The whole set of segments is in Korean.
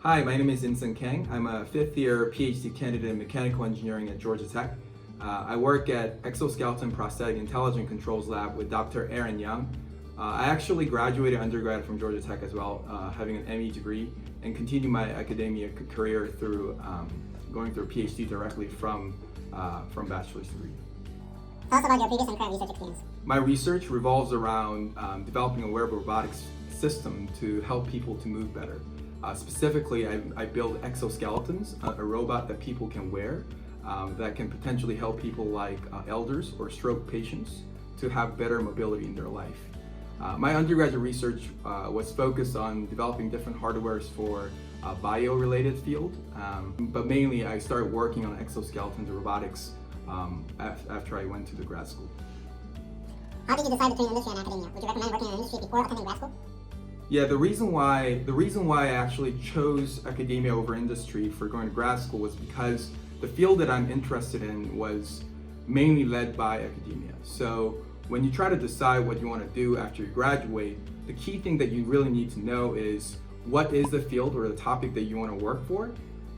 Hi, my name is Insung Kang. I'm a fifth year PhD candidate in mechanical engineering at Georgia Tech. I work at Exoskeleton Prosthetic Intelligent Controls Lab with Dr. Aaron Young. I actually graduated undergrad from Georgia Tech as well, having an ME degree, and continued my academia career through going through a PhD directly from bachelor's degree. Tell us about your previous and current research experience. My research revolves around developing a wearable robotics system to help people to move better. Specifically, I build exoskeletons, a robot that people can wear that can potentially help people like elders or stroke patients to have better mobility in their life. My undergraduate research was focused on developing different hardwares for bio-related field, but mainly I started working on exoskeletons and robotics after I went to the grad school. How did you decide between industry and academia? Would you recommend working in industry before attending grad school? Yeah, the reason why I actually chose academia over industry for going to grad school was because the field that I'm interested in was mainly led by academia. So when you try to decide what you want to do after you graduate, the key thing that you really need to know is what is the field or the topic that you want to work for,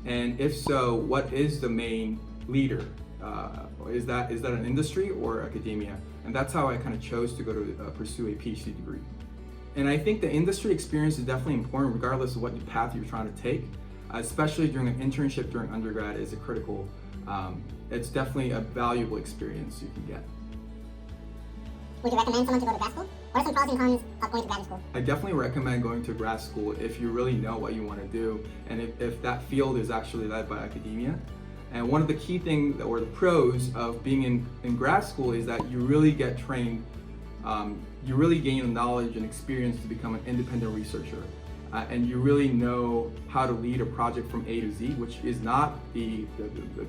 and if so, what is the main leader? Is that an industry or academia? And that's how I kind of chose to go to pursue a PhD degree. And I think the industry experience is definitely important regardless of what path you're trying to take, especially during an internship during undergrad is a critical, it's definitely a valuable experience you can get. Would you recommend someone to go to grad school? What are some pros and cons of going to grad school? I definitely recommend going to grad school if you really know what you want to do and if that field is actually led by academia. And one of the key things or the pros of being in grad school is that you really get trained, you really gain the knowledge and experience to become an independent researcher. And you really know how to lead a project from A to Z, which is not the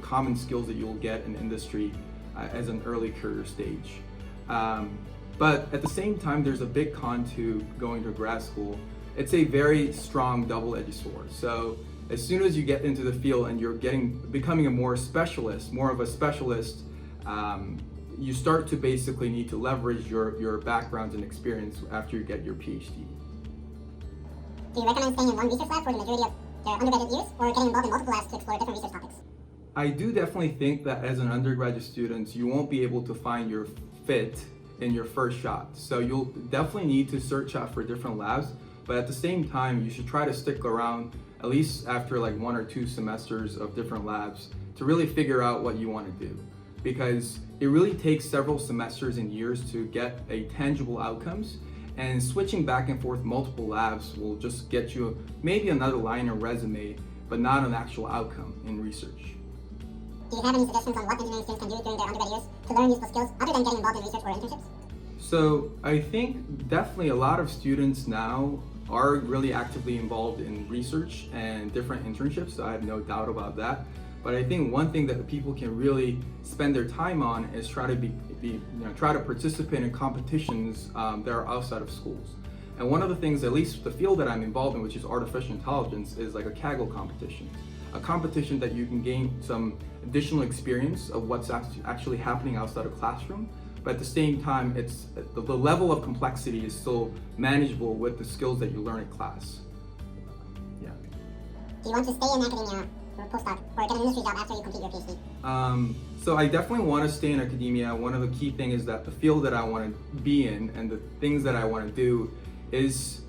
common skills that you'll get in industry as an early career stage. But at the same time, there's a big con to going to grad school. It's a very strong double-edged sword. So as soon as you get into the field and you're becoming more of a specialist, you start to basically need to leverage your background and experience after you get your PhD. Do you recommend staying in one research lab for the majority of your undergraduate years, or getting involved in multiple labs to explore different research topics? I do definitely think that as an undergraduate student, you won't be able to find your fit in your first shot. So you'll definitely need to search out for different labs, but at the same time, you should try to stick around at least after like 1 or 2 semesters of different labs to really figure out what you want to do. Because it really takes several semesters and years to get a tangible outcomes, and switching back and forth multiple labs will just get you maybe another line in a resume, but not an actual outcome in research. Do you have any suggestions on what engineering students can do during their undergrad years to learn useful skills other than getting involved in research or internships? So I think definitely a lot of students now are really actively involved in research and different internships, so I have no doubt about that. But I think one thing that people can really spend their time on is try to participate in competitions that are outside of schools. And one of the things, at least the field that I'm involved in, which is artificial intelligence, is like a Kaggle competition. A competition that you can gain some additional experience of what's actually happening outside of classroom, but at the same time, it's the level of complexity is still manageable with the skills that you learn in class. Yeah. Do you want to stay in academia for a postdoc, or get an industry job after you complete your PhD? So I definitely want to stay in academia. One of the key things is that the field that I want to be in and the things that I want to do is,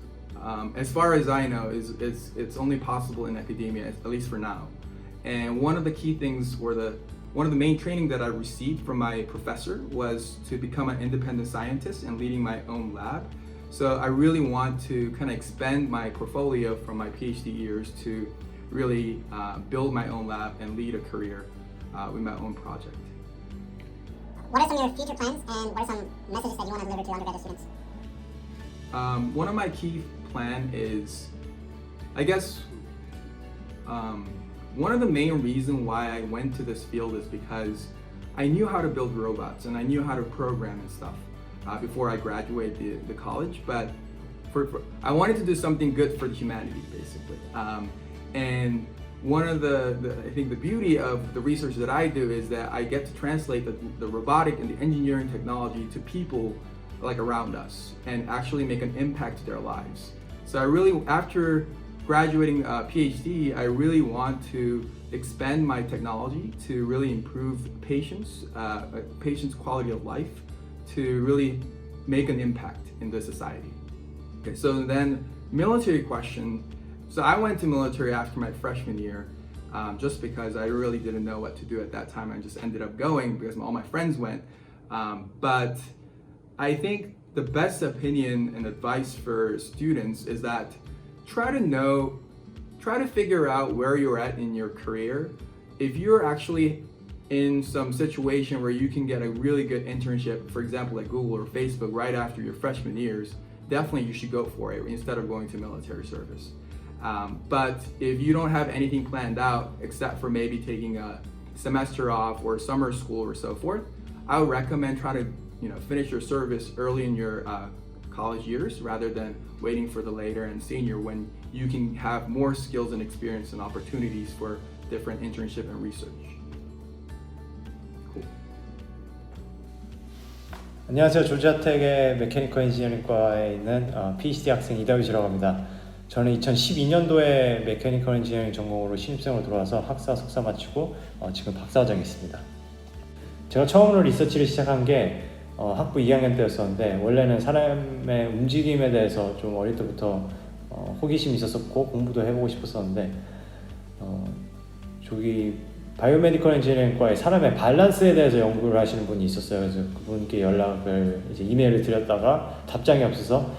as far as I know, it's only possible in academia, at least for now. And one of the key things, one of the main training that I received from my professor was to become an independent scientist and leading my own lab. So I really want to kind of expand my portfolio from my PhD years to really build my own lab and lead a career with my own project. What are some of your future plans, and what are some messages that you want to deliver to undergraduate students? One of my key plan is, I guess, one of the main reasons why I went to this field is because I knew how to build robots and I knew how to program and stuff before I graduated the college, but I wanted to do something good for humanity, basically. And one of I think the beauty of the research that I do is that I get to translate the robotic and the engineering technology to people like around us and actually make an impact to their lives. So I really, after graduating PhD, I really want to expand my technology to really improve patients' quality of life, to really make an impact in the society. Okay, so then military question. So I went to military after my freshman year, just because I really didn't know what to do at that time. I just ended up going because all my friends went. But I think the best opinion and advice for students is that try to figure out where you're at in your career. If you're actually in some situation where you can get a really good internship, for example, at Google or Facebook right after your freshman years, definitely you should go for it instead of going to military service. But if you don't have anything planned out except for maybe taking a semester off or summer school or so forth, I would recommend try to finish your service early in your college years rather than waiting for the later and senior when you can have more skills and experience and opportunities for different internship and research. Cool. 안녕하세요. 조지아텍의 메케니컬 엔지니어링과에 있는 PhD 학생 이다윗이라고 합니다. 저는 2012년도에 메케니컬 엔지니어링 전공으로 신입생으로 들어와서 학사, 석사 마치고 지금 박사과정에 있습니다. 제가 처음으로 리서치를 시작한 게 학부 2학년 때였었는데, 원래는 사람의 움직임에 대해서 좀 어릴 때부터 호기심이 있었었고 공부도 해보고 싶었었는데, 저기 바이오메디컬 엔지니어링과에 사람의 밸런스에 대해서 연구를 하시는 분이 있었어요. 그래서 그분께 연락을 이메일을 드렸다가 답장이 없어서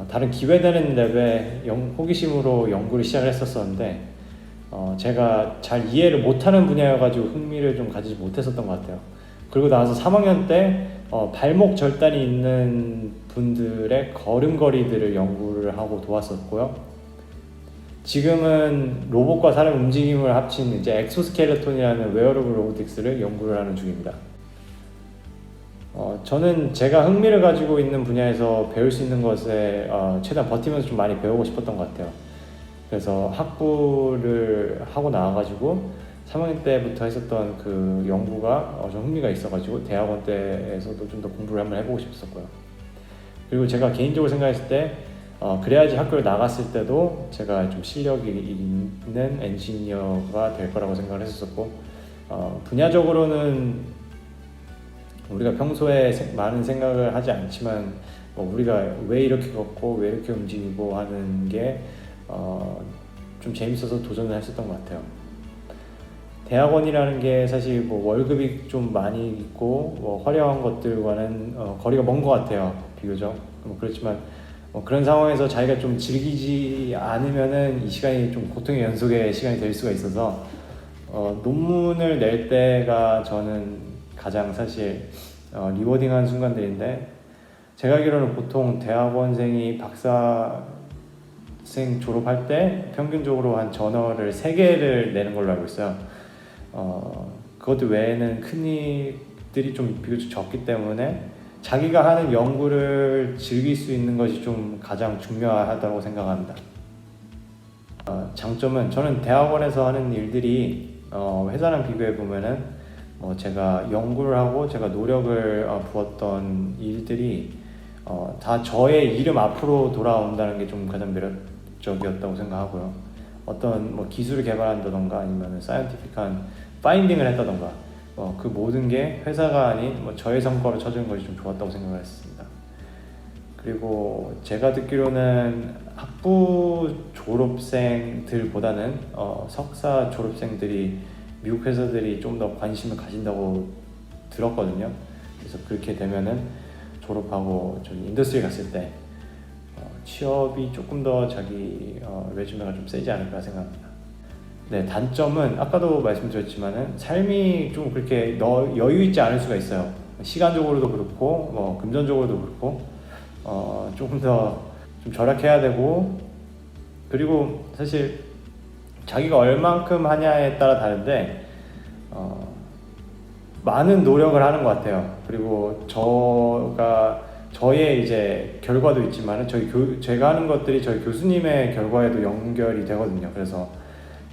다른 기회되는 랩에 호기심으로 연구를 시작을 했었었는데, 제가 잘 이해를 못하는 분야여가지고 흥미를 좀 가지지 못했었던 것 같아요. 그리고 나서 3학년 때 발목 절단이 있는 분들의 걸음걸이들을 연구를 하고 도왔었고요. 지금은 로봇과 사람 움직임을 합친 이제 엑소스켈레톤이라는 웨어러블 로보틱스를 연구를 하는 중입니다. 저는 제가 흥미를 가지고 있는 분야에서 배울 수 있는 것에 최대한 버티면서 좀 많이 배우고 싶었던 것 같아요. 그래서 학부를 하고 나와가지고 3학년 때부터 했었던 그 연구가 좀 흥미가 있어가지고 대학원 때에서도 좀 더 공부를 한번 해보고 싶었고요. 그리고 제가 개인적으로 생각했을 때 그래야지 학교를 나갔을 때도 제가 좀 실력이 있는 엔지니어가 될 거라고 생각을 했었고, 분야적으로는 우리가 평소에 많은 생각을 하지 않지만 우리가 왜 이렇게 걷고 왜 이렇게 움직이고 하는 게 좀 재밌어서 도전을 했었던 것 같아요. 대학원이라는 게 사실 월급이 좀 많이 있고 화려한 것들과는 거리가 먼 것 같아요, 비교적. 그렇지만 그런 상황에서 자기가 좀 즐기지 않으면은 이 시간이 좀 고통의 연속의 시간이 될 수가 있어서 논문을 낼 때가 저는 가장 사실 리워딩한 순간들인데, 제가 알기로는 보통 대학원생이 박사생 졸업할 때 평균적으로 한 저널을 3개를 내는 걸로 알고 있어요. 그것도 외에는 큰 일들이 좀 비교적 적기 때문에 자기가 하는 연구를 즐길 수 있는 것이 좀 가장 중요하다고 생각합니다. 장점은 저는 대학원에서 하는 일들이 회사랑 비교해 보면은 제가 연구를 하고 제가 노력을 부었던 일들이 다 저의 이름 앞으로 돌아온다는 게 좀 가장 매력적이었다고 생각하고요. 어떤 기술을 개발한다던가 아니면 사이언티픽한 파인딩을 했다던가 그 모든 게 회사가 아닌 저의 성과로 쳐주는 것이 좀 좋았다고 생각을 했습니다. 그리고 제가 듣기로는 학부 졸업생들보다는 석사 졸업생들이 미국 회사들이 좀 더 관심을 가진다고 들었거든요. 그래서 그렇게 되면은 졸업하고 저기 인더스트리 갔을 때 취업이 조금 더 자기 레주메가 좀 세지 않을까 생각합니다. 네, 단점은 아까도 말씀드렸지만은 삶이 좀 그렇게 여유 있지 않을 수가 있어요. 시간적으로도 그렇고 금전적으로도 그렇고 조금 더 좀 절약해야 되고, 그리고 사실 자기가 얼만큼 하냐에 따라 다른데 많은 노력을 하는 것 같아요. 그리고 저의 이제 결과도 있지만 제가 하는 것들이 저희 교수님의 결과에도 연결이 되거든요. 그래서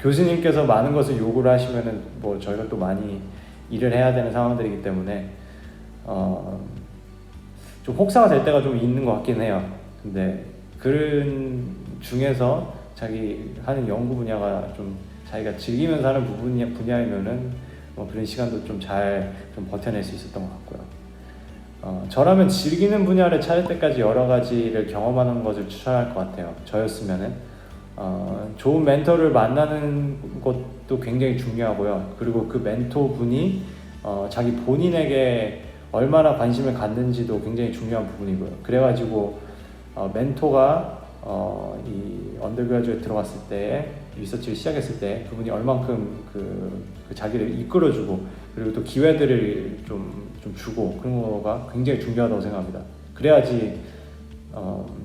교수님께서 많은 것을 요구를 하시면은 저희가 또 많이 일을 해야 되는 상황들이기 때문에 좀 혹사가 될 때가 좀 있는 것 같긴 해요. 근데 그런 중에서 자기 하는 연구 분야가 좀 자기가 즐기면서 하는 분야이면은 뭐 그런 시간도 좀 잘 좀 버텨낼 수 있었던 것 같고요. 저라면 즐기는 분야를 찾을 때까지 여러 가지를 경험하는 것을 추천할 것 같아요. 저였으면은 좋은 멘토를 만나는 것도 굉장히 중요하고요. 그리고 그 멘토 분이 자기 본인에게 얼마나 관심을 갖는지도 굉장히 중요한 부분이고요. 그래가지고 멘토가 이 언더그라주에 들어갔을 때 리서치를 시작했을 때 그분이 얼만큼 그 자기를 이끌어주고 그리고 또 기회들을 좀 주고 그런 거가 굉장히 중요하다고 생각합니다. 그래야지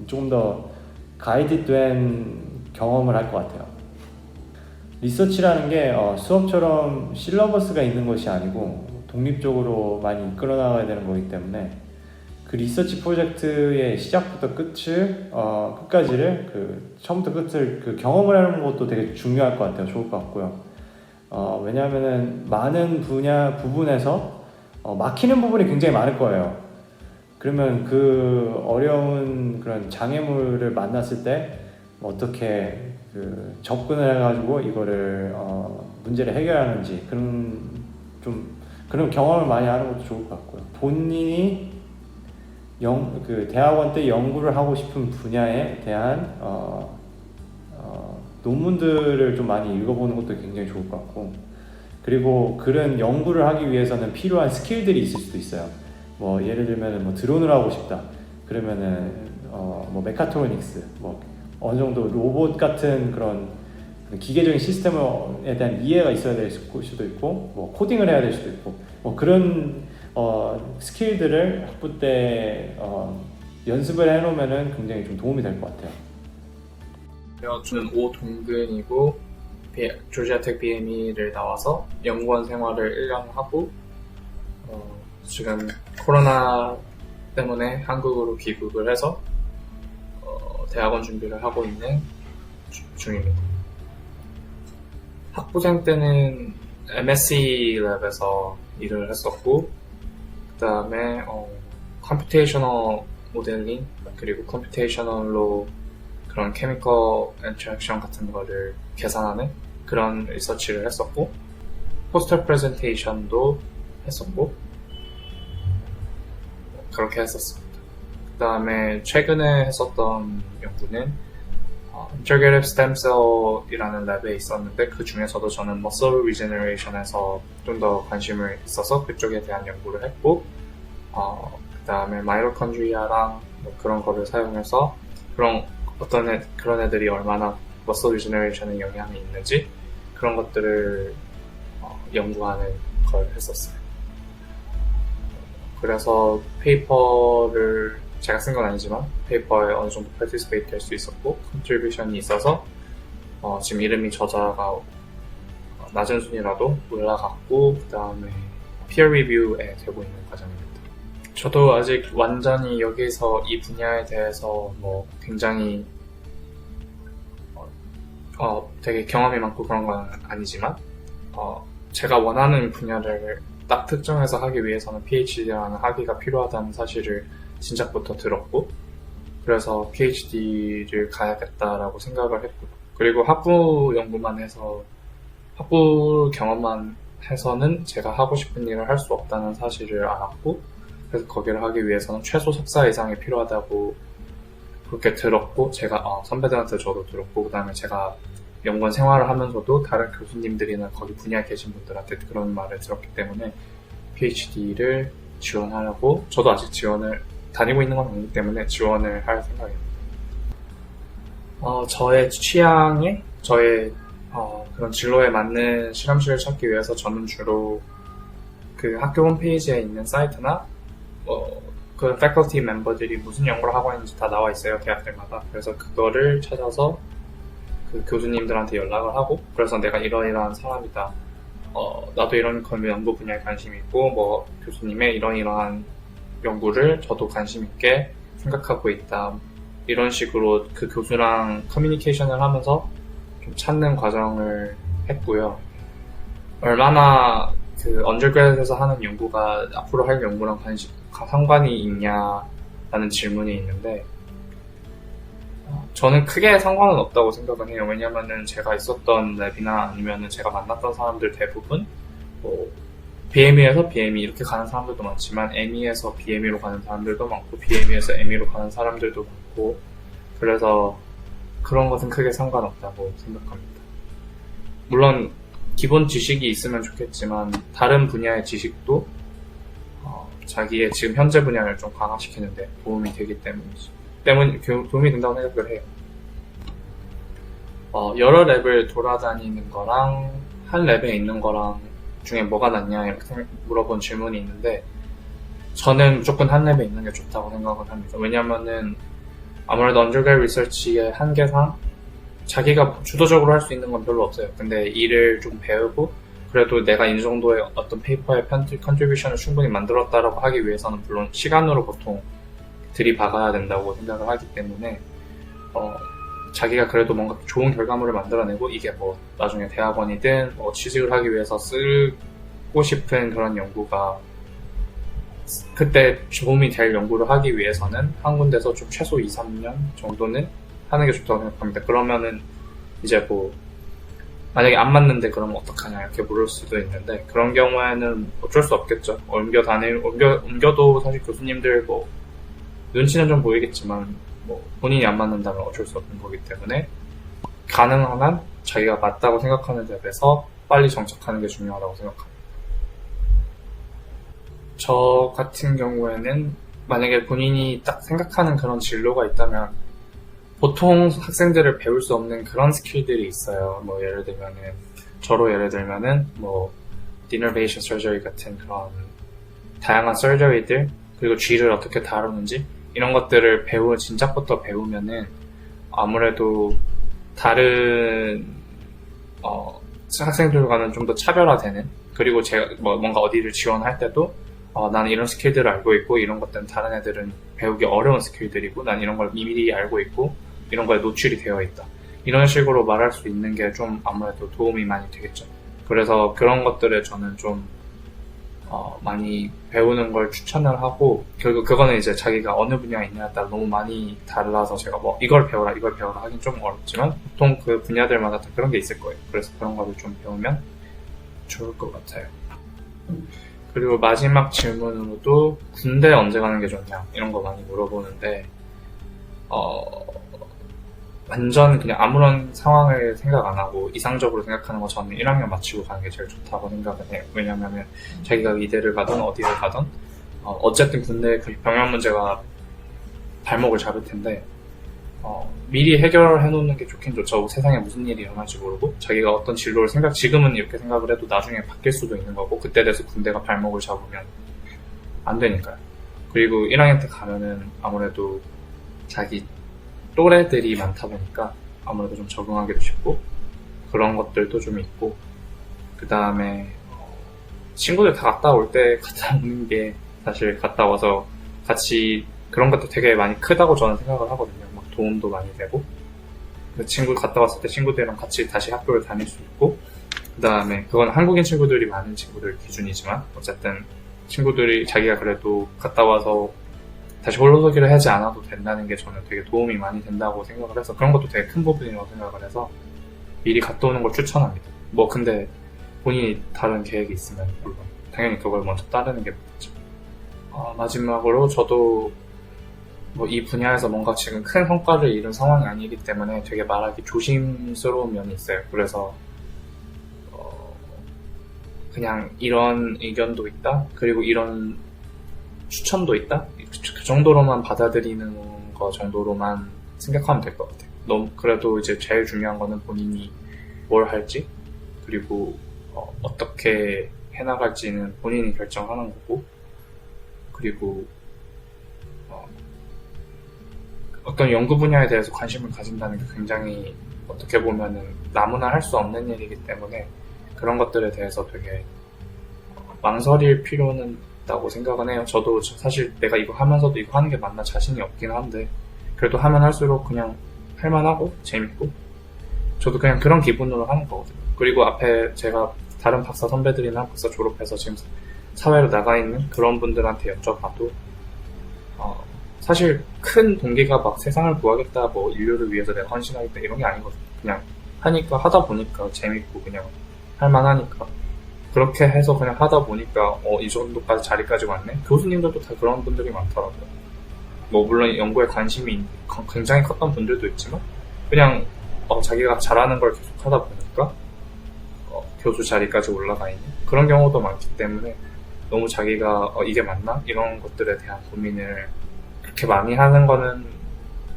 조금 더 가이드된 경험을 할 것 같아요. 리서치라는 게 수업처럼 실러버스가 있는 것이 아니고 독립적으로 많이 이끌어 나가야 되는 거기 때문에 그 리서치 프로젝트의 시작부터 끝까지를 처음부터 끝을 경험을 하는 것도 되게 중요할 것 같아요. 좋을 것 같고요. 왜냐하면은 많은 부분에서 막히는 부분이 굉장히 많을 거예요. 그러면 그 어려운 그런 장애물을 만났을 때 어떻게 접근을 해가지고 이거를 문제를 해결하는지 그런 경험을 많이 하는 것도 좋을 것 같고요. 본인이 대학원 때 연구를 하고 싶은 분야에 대한 논문들을 좀 많이 읽어보는 것도 굉장히 좋을 것 같고, 그리고 그런 연구를 하기 위해서는 필요한 스킬들이 있을 수도 있어요. 뭐 예를 들면 뭐 드론을 하고 싶다. 그러면은 뭐 메카트로닉스, 뭐 어느 정도 로봇 같은 그런 기계적인 시스템에 대한 이해가 있어야 될 수도 있고, 뭐 코딩을 해야 될 수도 있고, 뭐 그런 스킬들을 학부 때 연습을 해놓으면은 굉장히 좀 도움이 될 것 같아요. 저는 오동근이고 조지아텍 BME를 나와서 연구원 생활을 1년 하고 지금 코로나 때문에 한국으로 귀국을 해서 대학원 준비를 하고 있는 중입니다. 학부생 때는 MSc 랩에서 일을 했었고, 그 다음에 컴퓨테이셔널 모델링 그리고 컴퓨테이셔널로 그런 케미컬 인터랙션 같은 거를 계산하는 그런 리서치를 했었고, 포스터 프레젠테이션도 했었고, 그렇게 했었습니다. 그 다음에 최근에 했었던 연구는 Integrative Stem Cell이라는 랩에 있었는데, 그 중에서도 저는 Muscle Regeneration에서 좀 더 관심을 있어서 그쪽에 대한 연구를 했고, 그 다음에 Mitochondria랑 뭐 그런 거를 사용해서 그런 애들이 얼마나 Muscle Regeneration에 영향이 있는지 그런 것들을 연구하는 걸 했었어요. 그래서 페이퍼를 제가 쓴 건 아니지만 페이퍼에 어느 정도 participate 될 수 있었고, contribution이 있어서 지금 이름이 저자가 낮은 순위라도 올라갔고, 그 다음에 peer review에 되고 있는 과정입니다. 저도 아직 완전히 여기서 이 분야에 대해서 뭐 굉장히 되게 경험이 많고 그런 건 아니지만 제가 원하는 분야를 딱 특정해서 하기 위해서는 PhD라는 학위가 필요하다는 사실을 진작부터 들었고, 그래서 PhD를 가야겠다라고 생각을 했고, 그리고 학부 경험만 해서는 제가 하고 싶은 일을 할 수 없다는 사실을 알았고, 그래서 거기를 하기 위해서는 최소 석사 이상이 필요하다고 그렇게 들었고, 제가 선배들한테 저도 들었고, 그 다음에 제가 연구원 생활을 하면서도 다른 교수님들이나 거기 분야에 계신 분들한테 그런 말을 들었기 때문에 PhD를 지원하려고, 저도 아직 지원을 다니고 있는 건 아니기 때문에 지원을 할 생각입니다. 저의 취향에, 저의 그런 진로에 맞는 실험실을 찾기 위해서 저는 주로 그 학교 홈페이지에 있는 사이트나 그 패컬티 멤버들이 무슨 연구를 하고 있는지 다 나와 있어요, 대학들마다. 그래서 그거를 찾아서 그 교수님들한테 연락을 하고, 그래서 내가 이러이러한 사람이다, 나도 이런 연구 분야에 관심이 있고, 뭐 교수님의 이러이러한 연구를 저도 관심 있게 생각하고 있다, 이런 식으로 그 교수랑 커뮤니케이션을 하면서 좀 찾는 과정을 했고요. 얼마나 그 언더그래드에서 하는 연구가 앞으로 할 연구랑 상관이 있냐라는 질문이 있는데, 저는 크게 상관은 없다고 생각은 해요. 왜냐면은 제가 있었던 랩이나 아니면은 제가 만났던 사람들 대부분 뭐 BME에서 BME 이렇게 가는 사람들도 많지만 ME에서 BME로 가는 사람들도 많고 BME에서 ME로 가는 사람들도 많고 그래서 그런 것은 크게 상관없다고 생각합니다. 물론 기본 지식이 있으면 좋겠지만 다른 분야의 지식도 자기의 지금 현재 분야를 좀 강화시키는데 도움이 되기 도움이 된다고 생각을 해요. 여러 랩을 돌아다니는 거랑 한 랩에 있는 거랑 중에 뭐가 낫냐 이렇게 물어본 질문이 있는데 저는 무조건 한 랩에 있는 게 좋다고 생각을 합니다. 왜냐면은 아무래도 언더그래드 리서치의 한계상 자기가 주도적으로 할 수 있는 건 별로 없어요. 근데 일을 좀 배우고 그래도 내가 이 정도의 어떤 페이퍼의 컨트리뷰션을 충분히 만들었다라고 하기 위해서는 물론 시간으로 보통 들이박아야 된다고 생각을 하기 때문에 자기가 그래도 뭔가 좋은 결과물을 만들어내고 이게 뭐 나중에 대학원이든 뭐 취직을 하기 위해서 쓰고 싶은 그런 연구가 그때 도움이 될 연구를 하기 위해서는 한 군데서 좀 최소 2, 3년 정도는 하는 게 좋다고 생각합니다. 그러면은 이제 뭐 만약에 안 맞는데 그러면 어떡하냐 이렇게 물을 수도 있는데 그런 경우에는 어쩔 수 없겠죠. 옮겨도 사실 교수님들 뭐 눈치는 좀 보이겠지만 뭐 본인이 안 맞는다면 어쩔 수 없는 거기 때문에 가능한 한 자기가 맞다고 생각하는 랩에서 빨리 정착하는 게 중요하다고 생각합니다. 저 같은 경우에는 만약에 본인이 딱 생각하는 그런 진로가 있다면 보통 학생들을 배울 수 없는 그런 스킬들이 있어요. 뭐 예를 들면은 뭐 denervation surgery 같은 그런 다양한 서저리들 그리고 쥐를 어떻게 다루는지 이런 것들을 진작부터 배우면은 아무래도 다른 학생들과는 좀 더 차별화되는 그리고 제가 뭐 뭔가 어디를 지원할 때도 나는 이런 스킬들을 알고 있고 이런 것들은 다른 애들은 배우기 어려운 스킬들이고 난 이런 걸 미리 알고 있고 이런 거에 노출이 되어 있다. 이런 식으로 말할 수 있는 게 좀 아무래도 도움이 많이 되겠죠. 그래서 그런 것들에 저는 좀 많이 배우는 걸 추천을 하고 결국 그거는 이제 자기가 어느 분야에 있냐에 따라 너무 많이 달라서 제가 뭐 이걸 배워라 하긴 좀 어렵지만 보통 그 분야들마다 다 그런 게 있을 거예요. 그래서 그런 거를 좀 배우면 좋을 것 같아요. 그리고 마지막 질문으로도 군대 언제 가는 게 좋냐 이런 거 많이 물어보는데 완전 그냥 아무런 상황을 생각 안 하고 이상적으로 생각하는 거 저는 1학년 마치고 가는 게 제일 좋다고 생각을 해요. 왜냐면 자기가 의대를 가든 어디를 가든 어쨌든 군대 그 병역 문제가 발목을 잡을 텐데 미리 해결해 놓는 게 좋긴 좋죠. 세상에 무슨 일이 일어날지 모르고 자기가 어떤 진로를 지금은 이렇게 생각을 해도 나중에 바뀔 수도 있는 거고 그때 돼서 군대가 발목을 잡으면 안 되니까요. 그리고 1학년 때 가면은 아무래도 자기 또래들이 많다 보니까 아무래도 좀 적응하기도 쉽고 그런 것들도 좀 있고 그 다음에 친구들 다 갔다 올 때 갔다 오는 게 사실 갔다 와서 같이 그런 것도 되게 많이 크다고 저는 생각을 하거든요. 막 도움도 많이 되고 그 친구 갔다 왔을 때 친구들이랑 같이 다시 학교를 다닐 수 있고 그 다음에 그건 한국인 친구들이 많은 친구들 기준이지만 어쨌든 친구들이 자기가 그래도 갔다 와서 다시 홀로서기를 하지 않아도 된다는 게 저는 되게 도움이 많이 된다고 생각을 해서 그런 것도 되게 큰 부분이라고 생각을 해서 미리 갔다 오는 걸 추천합니다. 뭐 근데 본인이 다른 계획이 있으면 물론 당연히 그걸 먼저 따르는 게 맞죠. 마지막으로 저도 뭐 이 분야에서 뭔가 지금 큰 성과를 이룬 상황이 아니기 때문에 되게 말하기 조심스러운 면이 있어요. 그래서 그냥 이런 의견도 있다 그리고 이런 추천도 있다 그 정도로만 받아들이는 거 정도로만 생각하면 될 것 같아요. 그래도 이제 제일 중요한 거는 본인이 뭘 할지 그리고 어떻게 해나갈지는 본인이 결정하는 거고 그리고 어떤 연구 분야에 대해서 관심을 가진다는 게 굉장히 어떻게 보면은 아무나 할 수 없는 일이기 때문에 그런 것들에 대해서 되게 망설일 필요는 있다고 생각은 해요. 저도 사실 내가 이거 하면서도 이거 하는 게 맞나 자신이 없긴 한데 그래도 하면 할수록 그냥 할만하고 재밌고 저도 그냥 그런 기분으로 하는 거거든요. 그리고 앞에 제가 다른 박사 선배들이나 박사 졸업해서 지금 사회로 나가 있는 그런 분들한테 여쭤봐도 사실 큰 동기가 막 세상을 구하겠다, 뭐 인류를 위해서 내가 헌신하겠다 이런 게 아니거든요. 그냥 하니까 하다 보니까 재밌고 그냥 할만하니까 그렇게 해서 그냥 하다 보니까 이 정도까지 자리까지 왔네. 교수님들도 다 그런 분들이 많더라고요. 뭐 물론 연구에 관심이 굉장히 컸던 분들도 있지만 그냥 자기가 잘하는 걸 계속 하다 보니까 교수 자리까지 올라가 있는 그런 경우도 많기 때문에 너무 자기가 이게 맞나? 이런 것들에 대한 고민을 그렇게 많이 하는 거는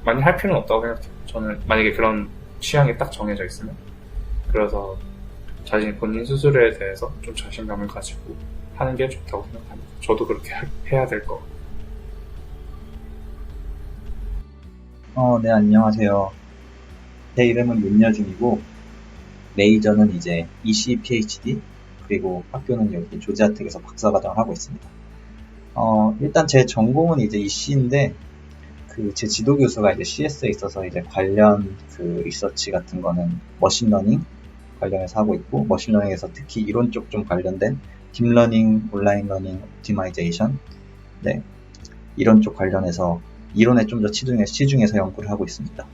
많이 할 필요는 없다고 생각해요. 저는 만약에 그런 취향이 딱 정해져 있으면 그래서 자신 본인 스스로에 대해서 좀 자신감을 가지고 하는 게 좋다고 생각합니다. 저도 그렇게 해야 될 것 같아요. 네, 안녕하세요. 제 이름은 윤여중이고, 메이저는 이제 EC PhD, 그리고 학교는 여기 조지아텍에서 박사과정을 하고 있습니다. 일단 제 전공은 이제 EC인데, 제 지도 교수가 이제 CS에 있어서 이제 관련 리서치 같은 거는 머신러닝 관련해서 하고 있고, 머신러닝에서 특히 이론 쪽 좀 관련된 딥러닝, 온라인 러닝, 옵티마이제이션, 네, 이런 쪽 관련해서 이론에 좀 더 치중해서 연구를 하고 있습니다.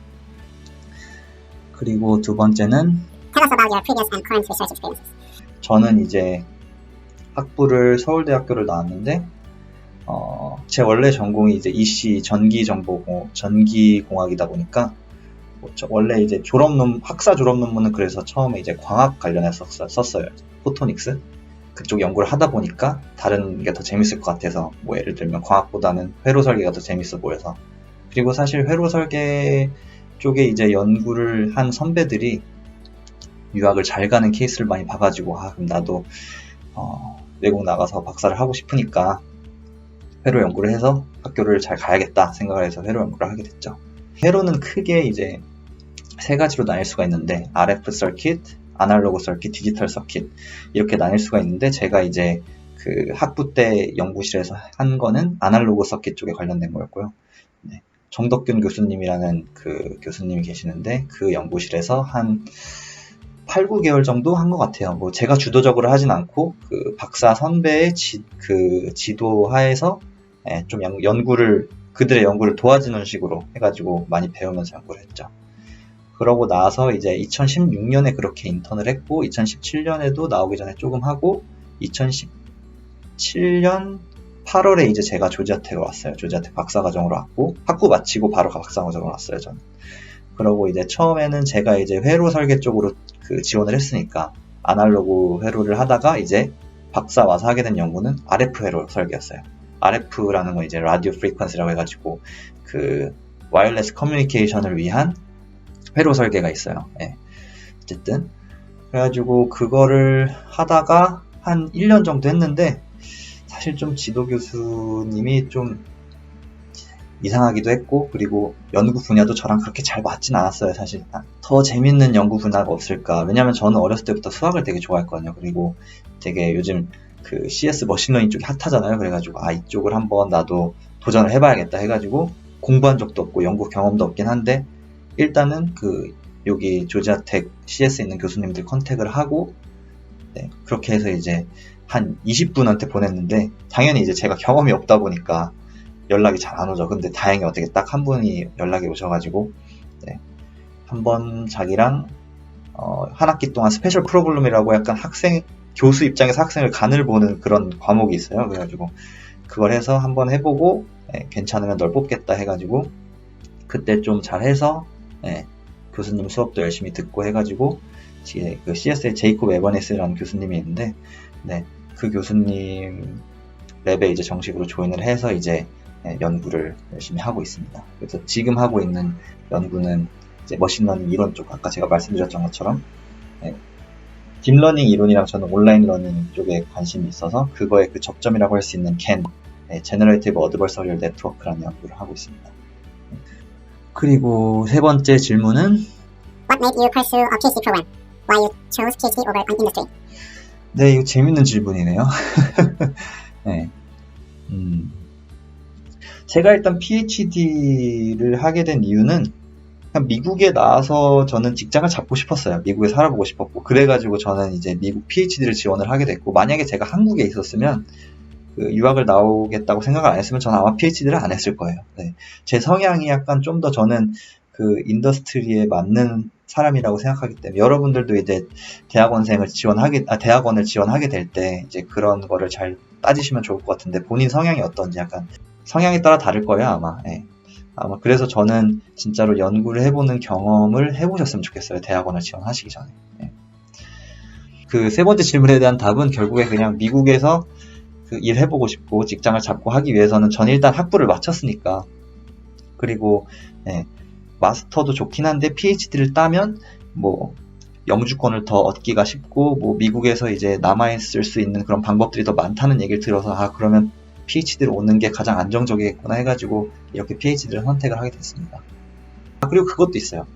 그리고 두 번째는 Tell us about your previous and current research experiences. 저는 이제 학부를 서울대학교를 나왔는데 제 원래 전공이 이제 EC 전기공학이다 보니까 원래 이제 학사 졸업 논문은 그래서 처음에 이제 광학 관련해서 썼어요. 포토닉스. 그쪽 연구를 하다 보니까 다른 게 더 재밌을 것 같아서 뭐 예를 들면 광학보다는 회로 설계가 더 재밌어 보여서 그리고 사실 회로 설계 쪽에 이제 연구를 한 선배들이 유학을 잘 가는 케이스를 많이 봐가지고 그럼 나도 외국 나가서 박사를 하고 싶으니까 회로 연구를 해서 학교를 잘 가야겠다 생각을 해서 회로 연구를 하게 됐죠. 회로는 크게 이제 세 가지로 나뉠 수가 있는데 RF 서킷, 아날로그 서킷, 디지털 서킷 이렇게 나뉠 수가 있는데 제가 이제 학부 때 연구실에서 한 거는 아날로그 서킷 쪽에 관련된 거였고요. 네. 정덕균 교수님이라는 교수님이 계시는데 그 연구실에서 한 8, 9개월 정도 한 것 같아요. 뭐 제가 주도적으로 하진 않고 박사 선배의 지도 하에서 좀 그들의 연구를 도와주는 식으로 해가지고 많이 배우면서 연구를 했죠. 그러고 나서 이제 2016년에 그렇게 인턴을 했고 2017년에도 나오기 전에 조금 하고 2017년 8월에 이제 제가 조지아텍으로 왔어요. 조지아텍 박사과정으로 왔고 학부 마치고 바로 박사과정으로 왔어요. 저는. 그러고 이제 처음에는 제가 이제 회로 설계 쪽으로 지원을 했으니까 아날로그 회로를 하다가 이제 박사 와서 하게 된 연구는 RF 회로 설계였어요. RF라는 건 이제 라디오 프리퀀시라고 해가지고 와이어리스 커뮤니케이션을 위한 회로 설계가 있어요. 예. 어쨌든 그래가지고 그거를 하다가 한 1년 정도 했는데 사실 좀 지도 교수님이 좀 이상하기도 했고 그리고 연구 분야도 저랑 그렇게 잘 맞진 않았어요. 사실 더 재밌는 연구 분야가 없을까. 왜냐면 저는 어렸을 때부터 수학을 되게 좋아했거든요. 그리고 되게 요즘 CS 머신러닝 쪽이 핫하잖아요. 그래가지고 이쪽을 한번 나도 도전을 해봐야겠다 해가지고 공부한 적도 없고 연구 경험도 없긴 한데 일단은 여기 조지아텍 CS에 있는 교수님들 컨택을 하고 그렇게 해서 이제 한 20분한테 보냈는데 당연히 이제 제가 경험이 없다 보니까 연락이 잘 안 오죠. 근데 다행히 어떻게 딱 한 분이 연락이 오셔가지고 한번 자기랑 한 학기 동안 스페셜 프로그램이라고 약간 교수 입장에서 학생을 간을 보는 그런 과목이 있어요. 그래가지고 그걸 해서 한번 해보고 괜찮으면 널 뽑겠다 해가지고 그때 좀 잘해서 교수님 수업도 열심히 듣고 해가지고 CS의 제이콥 에버네스라는 교수님이 있는데 그 교수님 랩에 이제 정식으로 조인을 해서 이제 연구를 열심히 하고 있습니다. 그래서 지금 하고 있는 연구는 이제 머신러닝 이론 쪽 아까 제가 말씀드렸던 것처럼 딥러닝 이론이랑 저는 온라인 러닝 쪽에 관심이 있어서 그거의 접점이라고 할 수 있는 GAN, Generative Adversarial Network라는 연구를 하고 있습니다. 그리고 세 번째 질문은 What made you pursue a PhD program? Why you chose PhD over an industry? 네, 이거 재밌는 질문이네요. 제가 일단 PhD를 하게 된 이유는 그냥 미국에 나와서 저는 직장을 잡고 싶었어요. 미국에 살아보고 싶었고 그래가지고 저는 이제 미국 PhD를 지원을 하게 됐고 만약에 제가 한국에 있었으면 그 유학을 나오겠다고 생각을 안 했으면 저는 아마 PhD를 안 했을 거예요. 네. 제 성향이 약간 좀 더 저는 그 인더스트리에 맞는 사람이라고 생각하기 때문에 여러분들도 이제 대학원을 지원하게 될 때 이제 그런 거를 잘 따지시면 좋을 것 같은데 본인 성향이 어떤지 약간 성향에 따라 다를 거예요 아마. 예. 아마 그래서 저는 진짜로 연구를 해보는 경험을 해보셨으면 좋겠어요. 대학원을 지원하시기 전에. 예. 그 세 번째 질문에 대한 답은 결국에 그냥 미국에서 그 일해보고 싶고 직장을 잡고 하기 위해서는 저는 일단 학부를 마쳤으니까 그리고 예, 마스터도 좋긴 한데 PhD를 따면 뭐 영주권을 더 얻기가 쉽고 뭐 미국에서 이제 남아있을 수 있는 그런 방법들이 더 많다는 얘기를 들어서 아 그러면 PhD를 오는 게 가장 안정적이겠구나 해가지고 이렇게 PhD를 선택을 하게 됐습니다. 그리고 그것도 있어요.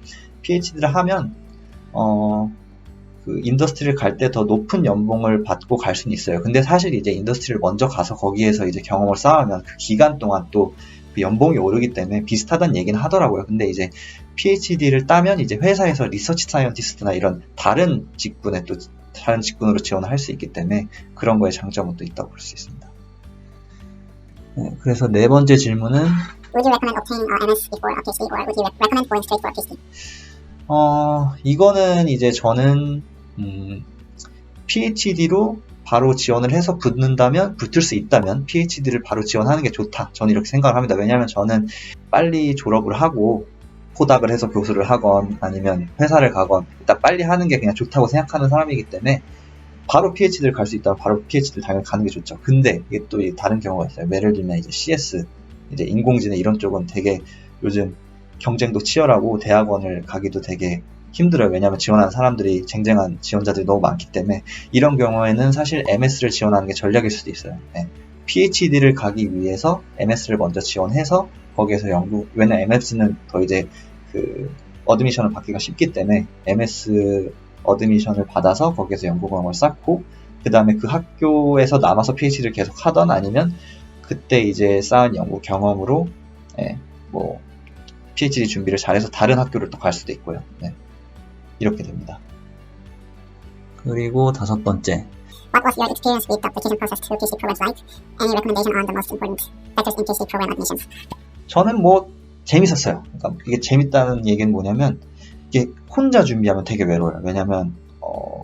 PhD를 하면 그 인더스트리를 갈 때 더 높은 연봉을 받고 갈 수는 있어요. 근데 사실 이제 인더스트리를 먼저 가서 거기에서 이제 경험을 쌓으면 그 기간 동안 또 그 연봉이 오르기 때문에 비슷하다는 얘기는 하더라고요. 근데 이제 PhD를 따면 이제 회사에서 리서치 사이언티스트나 이런 다른 직군으로 지원을 할 수 있기 때문에 그런 거에 장점은 또 있다고 볼 수 있습니다. 네, 그래서 네 번째 질문은 Would you recommend obtaining MS before a PhD, or would you recommend going straight for a PhD? 이거는 이제 저는 PhD로 바로 지원을 해서 붙을 수 있다면 PhD를 바로 지원하는 게 좋다. 저는 이렇게 생각을 합니다. 왜냐하면 저는 빨리 졸업을 하고 포닥을 해서 교수를 하건 아니면 회사를 가건 일단 빨리 하는 게 그냥 좋다고 생각하는 사람이기 때문에 바로 PhD를 갈 수 있다면 바로 PhD를 당연히 가는 게 좋죠. 근데 이게 또 다른 경우가 있어요. 예를 들면 이제 CS, 이제 인공지능 이런 쪽은 되게 요즘 경쟁도 치열하고 대학원을 가기도 되게 힘들어요. 왜냐하면 지원하는 사람들이 쟁쟁한 지원자들이 너무 많기 때문에 이런 경우에는 사실 MS를 지원하는 게 전략일 수도 있어요. 네. PhD를 가기 위해서 MS를 먼저 지원해서 거기에서 왜냐면 MS는 더 이제 그 어드미션을 받기가 쉽기 때문에 MS 어드미션을 받아서 거기에서 연구 경험을 쌓고 그 다음에 그 학교에서 남아서 PhD를 계속 하던 아니면 그때 이제 쌓은 연구 경험으로 뭐 PhD 준비를 잘해서 다른 학교를 또 갈 수도 있고요. 네. 이렇게 됩니다. 그리고 다섯 번째. What was your experience with the application process to PhD programs like? Any recommendation on the most important factors in PhD program admissions? 저는 뭐 재밌었어요. 그러니까 이게 재밌다는 얘기는 뭐냐면 이게 혼자 준비하면 되게 외로워요. 왜냐면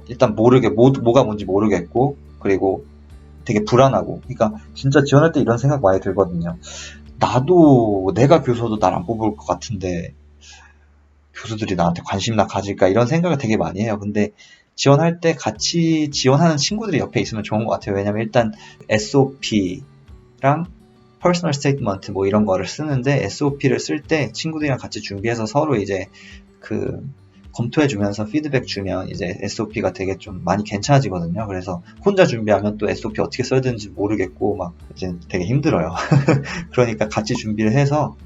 일단 뭐가 뭔지 모르겠고 그리고 되게 불안하고 그러니까 진짜 지원할 때 이런 생각 많이 들거든요. 나도 내가 교수도 날 안 뽑을 것 같은데 교수들이 나한테 관심이나 가질까 이런 생각을 되게 많이 해요. 근데 지원할 때 같이 지원하는 친구들이 옆에 있으면 좋은 것 같아요. 왜냐면 일단 SOP랑 Personal Statement 뭐 이런 거를 쓰는데 SOP를 쓸 때 친구들이랑 같이 준비해서 서로 이제 그 검토해주면서 피드백 주면 이제 SOP가 되게 좀 많이 괜찮아지거든요. 그래서 혼자 준비하면 또 SOP 어떻게 써야 되는지 모르겠고 막 이제 되게 힘들어요. 그러니까 같이 준비를 해서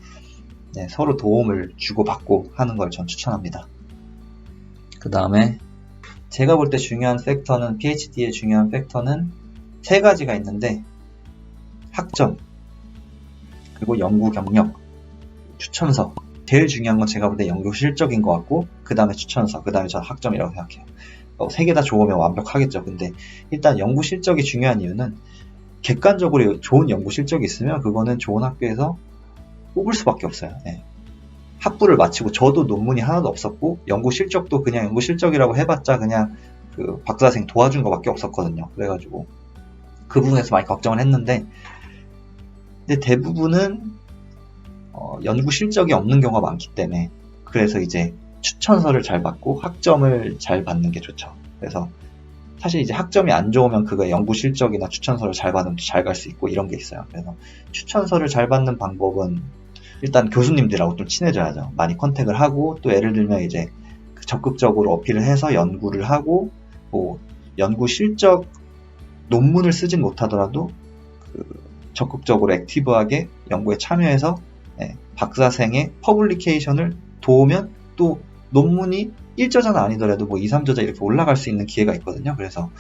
서로 도움을 주고받고 하는 걸 전 추천합니다. 그 다음에 제가 볼 때 중요한 팩터는 PhD의 중요한 팩터는 세 가지가 있는데 학점, 그리고 연구 경력, 추천서. 제일 중요한 건 제가 볼 때 연구 실적인 것 같고 그 다음에 추천서, 그 다음에 저는 학점이라고 생각해요. 세 개 다 좋으면 완벽하겠죠. 근데 일단 연구 실적이 중요한 이유는 객관적으로 좋은 연구 실적이 있으면 그거는 좋은 학교에서 뽑을 수밖에 없어요. 학부를 마치고 저도 논문이 하나도 없었고 연구 실적도 그냥 연구 실적이라고 해봤자 그냥 그 박사생 도와준 것밖에 없었거든요. 그래가지고 그 부분에서 많이 걱정을 했는데 근데 대부분은 연구 실적이 없는 경우가 많기 때문에 그래서 이제 추천서를 잘 받고 학점을 잘 받는 게 좋죠. 그래서 사실 이제 학점이 안 좋으면 그거 연구 실적이나 추천서를 잘 받으면 잘 갈 수 있고 이런 게 있어요. 그래서 추천서를 잘 받는 방법은 일단 교수님들하고 좀 친해져야죠. 많이 컨택을 하고 또 예를 들면 이제 적극적으로 어필을 해서 연구를 하고 뭐 연구 실적 논문을 쓰진 못하더라도 적극적으로 액티브하게 연구에 참여해서 박사생의 퍼블리케이션을 도우면 또 논문이 1저자는 아니더라도 뭐 2, 3저자 이렇게 올라갈 수 있는 기회가 있거든요. 그래서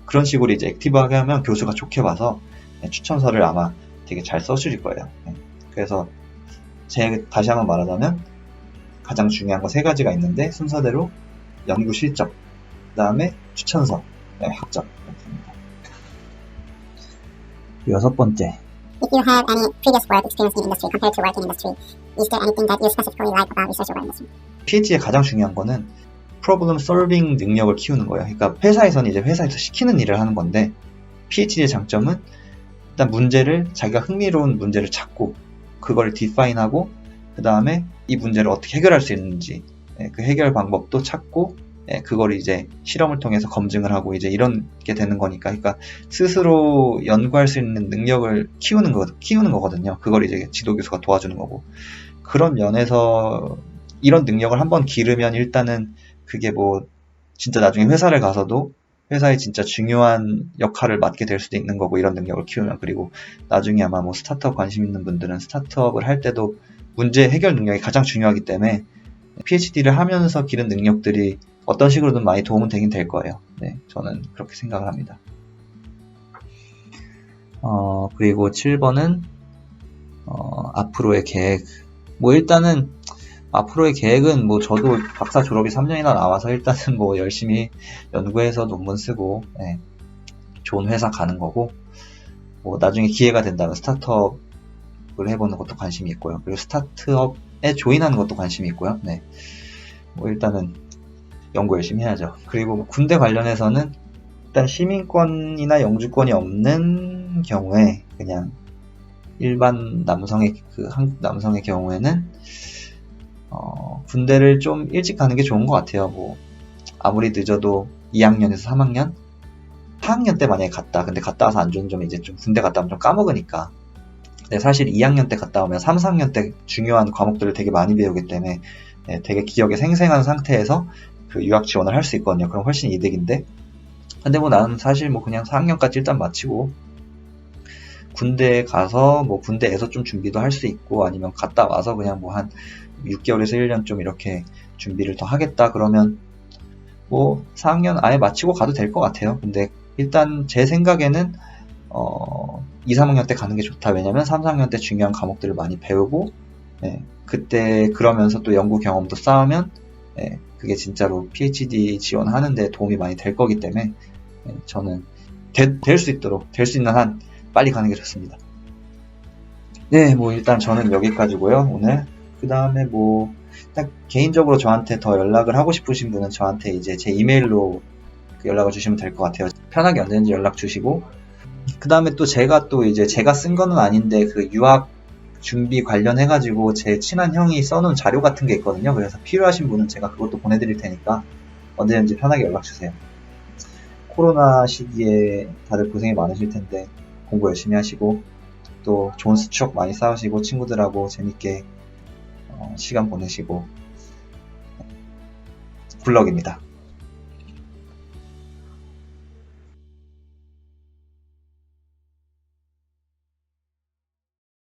그런 식으로 이제 액티브하게 하면 교수가 좋게 봐서 추천서를 아마 되게 잘 써주실 거예요. 그래서 다시 한번 말하자면 가장 중요한 거 세 가지가 있는데 순서대로 연구 실적, 그 다음에 추천서, 학점 이렇게 됩니다. 여섯 번째, If you have any previous work experience in industry compared to work in industry, is there anything that you specifically like about research or industry? PhD의 가장 중요한 거는 프로블럼 솔빙 능력을 키우는 거예요. 그러니까 회사에서는 이제 회사에서 시키는 일을 하는 건데, PhD의 장점은 일단 문제를, 자기가 흥미로운 문제를 찾고 그걸 디파인하고 그 다음에 이 문제를 어떻게 해결할 수 있는지 그 해결 방법도 찾고 그걸 이제 실험을 통해서 검증을 하고 이제 이런 게 되는 거니까, 그러니까 스스로 연구할 수 있는 능력을 키우는 거거든요. 그걸 이제 지도교수가 도와주는 거고, 그런 면에서 이런 능력을 한번 기르면 일단은 그게 뭐 진짜 나중에 회사를 가서도 회사에 진짜 중요한 역할을 맡게 될 수도 있는 거고, 이런 능력을 키우면. 그리고 나중에 아마 뭐 스타트업 관심 있는 분들은 스타트업을 할 때도 문제 해결 능력이 가장 중요하기 때문에 PhD를 하면서 기른 능력들이 어떤 식으로든 많이 도움은 되긴 될 거예요. 네, 저는 그렇게 생각을 합니다. 그리고 7번은 앞으로의 계획. 뭐 일단은 앞으로의 계획은 뭐 저도 박사 졸업이 3년이나 남아서 일단은 뭐 열심히 연구해서 논문 쓰고 좋은 회사 가는 거고, 뭐 나중에 기회가 된다면 스타트업을 해보는 것도 관심이 있고요. 그리고 스타트업에 조인하는 것도 관심이 있고요. 네, 뭐 일단은 연구 열심히 해야죠. 그리고 뭐 군대 관련해서는 일단 시민권이나 영주권이 없는 경우에, 그냥 일반 남성의 한국 남성의 경우에는 군대를 좀 일찍 가는 게 좋은 것 같아요. 뭐 아무리 늦어도 2학년에서 3학년, 4학년 때 만약에 갔다. 근데 갔다 와서 안 좋은 점은 이제 좀 군대 갔다 오면 좀 까먹으니까. 근데 사실 2학년 때 갔다 오면 3, 4학년 때 중요한 과목들을 되게 많이 배우기 때문에 되게 기억에 생생한 상태에서 그 유학 지원을 할 수 있거든요. 그럼 훨씬 이득인데. 근데 뭐 나는 사실 뭐 그냥 4학년까지 일단 마치고 군대에 가서 뭐 군대에서 좀 준비도 할 수 있고, 아니면 갔다 와서 그냥 뭐 한 6개월에서 1년 좀 이렇게 준비를 더 하겠다 그러면 뭐 4학년 아예 마치고 가도 될 것 같아요. 근데 일단 제 생각에는 2, 3학년 때 가는 게 좋다. 왜냐면 3, 4학년 때 중요한 과목들을 많이 배우고 그때 그러면서 또 연구 경험도 쌓으면 그게 진짜로 PhD 지원하는 데 도움이 많이 될 거기 때문에 저는 될 수 있는 한 빨리 가는 게 좋습니다. 네, 뭐 일단 저는 여기까지고요, 오늘. 그 다음에 뭐 일단 개인적으로 저한테 더 연락을 하고 싶으신 분은 저한테 이제 제 이메일로 연락을 주시면 될 것 같아요. 편하게 언제든지 연락 주시고, 그 다음에 또 제가 쓴 거는 아닌데 그 유학 준비 관련해가지고 제 친한 형이 써놓은 자료 같은 게 있거든요. 그래서 필요하신 분은 제가 그것도 보내드릴 테니까 언제든지 편하게 연락 주세요. 코로나 시기에 다들 고생이 많으실 텐데 공부 열심히 하시고 또 좋은 추억 많이 쌓으시고 친구들하고 재밌게 시간 보내시고, 굿럭입니다.